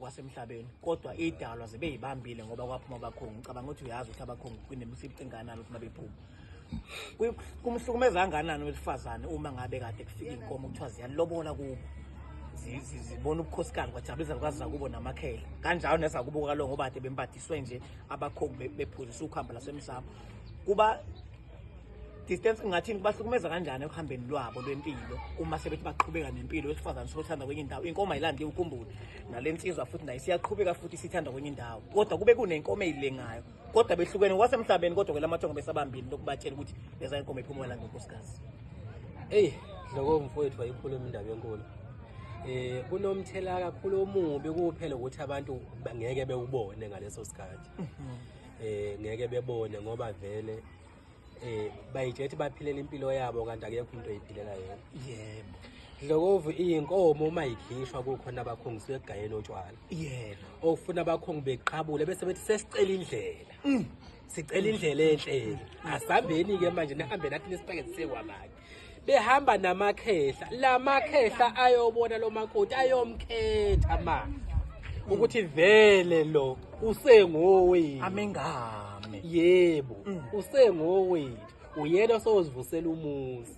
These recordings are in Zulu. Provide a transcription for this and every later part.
kwasemhlabeni kodwa idalwa zibe yibambile ngoba kwaphuma abakhongi ngicabanga ukuthi uyazi ukuthi abakhongi kunemisibo enganani ukuthi babephuma kumhlukumeza kangakanani owesifazane uma ngabe kade kufika inkomo kuthiwa ziyalobola kubo zibona ubukhosikazi kwajabulisa kwaziza kubo namakhehla kanjalo nesakubo kalo ngoba kade bempathiswe nje abakhongi bephuzisa ukuhamba lasemsamo kuba distance ngathini kubahlukumeza kanjani ekuhambeni lwabo lwempilo uma sebethi baqhubeka nempilo wesifazane sokuthanda kwenye indawo inkomo ayilandi ukhumbule nalensizwa futhi nayo siyaqhubeka futhi sithanda kwenye indawo kodwa kube kunenkomo eyilengayo kodwa behlukene kwasemhlabeni kodwa kwelamathongo besabambini lokubatshela ukuthi leza inkomo iphumela ngenkosikazi. Dloko mfowethu wayikhuluma indaba enkulu. Kunomthela kakhulu omubi kuphela ukuthi abantu ngeke bewubone ngaleso sikhathi. Ngeke bebone ngoba vele bayijethi baphilela impilo yabo kanti akekho umuntu oyiphilela yena. Yebo. Dlokovu inkomo uma ikhishwa kukhona abakhongi segayeni otshwala. Yebo. Ofuna abakhongi beqhabule bese bethi sesicela indlela. Sicela indlela enhle. Asihambeni ke manje nihambe nathi nesipakethe sekwabanye. Behamba namakhehla. Lamakhehla ayobona lo makoti ayomkhetha manje. Ukuthi vele lo usengowethu. Amengame. Yebo, usengowethu. Uyena osozivusela umuzi.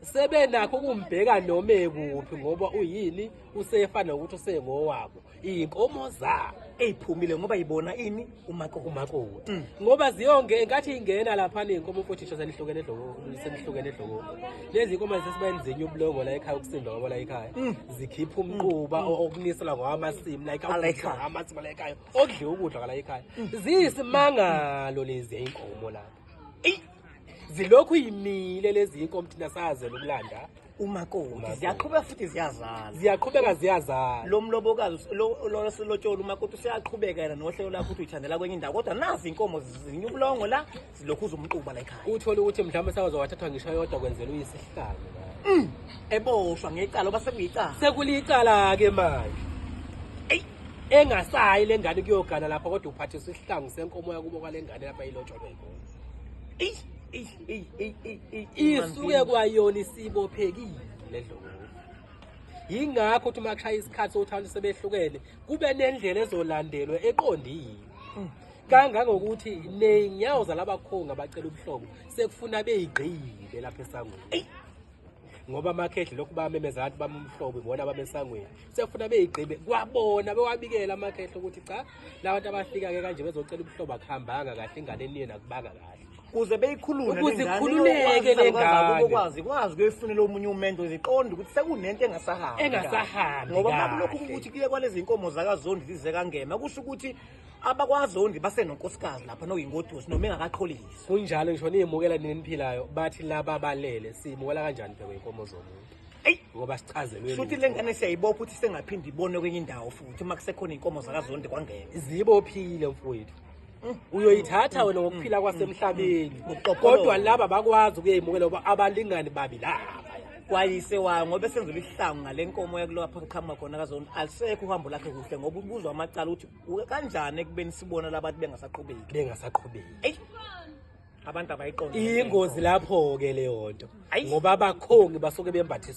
Sebenakho ukumbheka noma ekuphi ngoba uyini usefana ukuthi usengowabo. Inkomo zabo eyiphumile ngoba ibona ini umakoti. Ngoba ziyonke enkathi ingena lapha inkomo futhi isho senihlukene edloko. Lezi inkomo sesibayenzenye ubulongo la ekhaya ukusindwa ngoba la ekhaya. Zikhipha umquba okunisela ngwamasimu la ekhaya amasimu la ekhaya. Okudliwa ukudla la ekhaya. Ziyisimangalo lezi inkomo la. Zilokhu yimile lezi inkomo thina sazela ukulanda umakoti ziyaqhubeka futhi ziyazala ziyazala lo mlobokazi lo silotsholo umakoti usiyaqhubeka yena nohlelo lakho uthi uyithandela kwenye indawo kodwa nazi inkomo zizinya ubulongo la zilokhuza umquba la ekhaya uthola ukuthi mhlawumbe sakwazi wathathwa ngisho yodwa kwenzela uyisihlanu la eboshwa ngecala oba sekuyicala sekulicala ke manje engasayi lengane kuyogana lapha kodwa uphathisa isihlangu senkomo yakubo kwalengane lapha ilotsholwe ikhona isuke kwayona isibophekile ledloko. Yingakho uthi makushaya isikhathi sokuthanda sebehlukene kube nendlela ezolandelwa eqondile. Kangangokuthi nenyawo zalabakhongi abacela ubuhlobo sekufuna beyigqile lapha esangweni. Ngoba amakhehla lokhu bamemeza abantu bamhlobo ibona abamesangweni. Sekufuna beyigqibe kwabona bewabikela amakhehla ukuthi cha labantu abafika ke kanje bezocela ubuhlobo akuhambanga kahle ingane niye nakubanga kahle. Kuze beyikhulule ukuzikhululeke lengane kwazi kuyifunela omunye umendo ziqonde ukuthi sekunento engasahambi ngoba makulokhu ukuthi kuye kwalezi inkomo zakaZondi zize kangema kusho ukuthi abakwaZondi basenonkosikazi lapha noyingodusi noma engakaqholisi kunjalo ngisho niyimukela neniphilayo bathi laba balele simukela kanjani phela inkomo zomuntu ngoba sichazelwe futhi lengane siyayibopha ukuthi sengaphindi ibone kwenye indawo futhi uma kusekhona inkomo zakaZondi kwangema zibophile mfowethu uyoyithatha wena ngokuphila kwasemhlabeni kodwa laba bakwazi ukuyimukela ngoba abalingani babi laba kwayise wayo ngoba esenzela ihlangu ngalenkomo yakulapha eqhamuka khona kaZondi alisekho uhambo lakhe kuhle ngoba ubuzwa amacala ukuthi kanjani ekubeni sibona labantu bengasaqhubeki abantu abayiqonda ingozi lapho ke leyo nto ngoba abakhongi basuke bembathiswe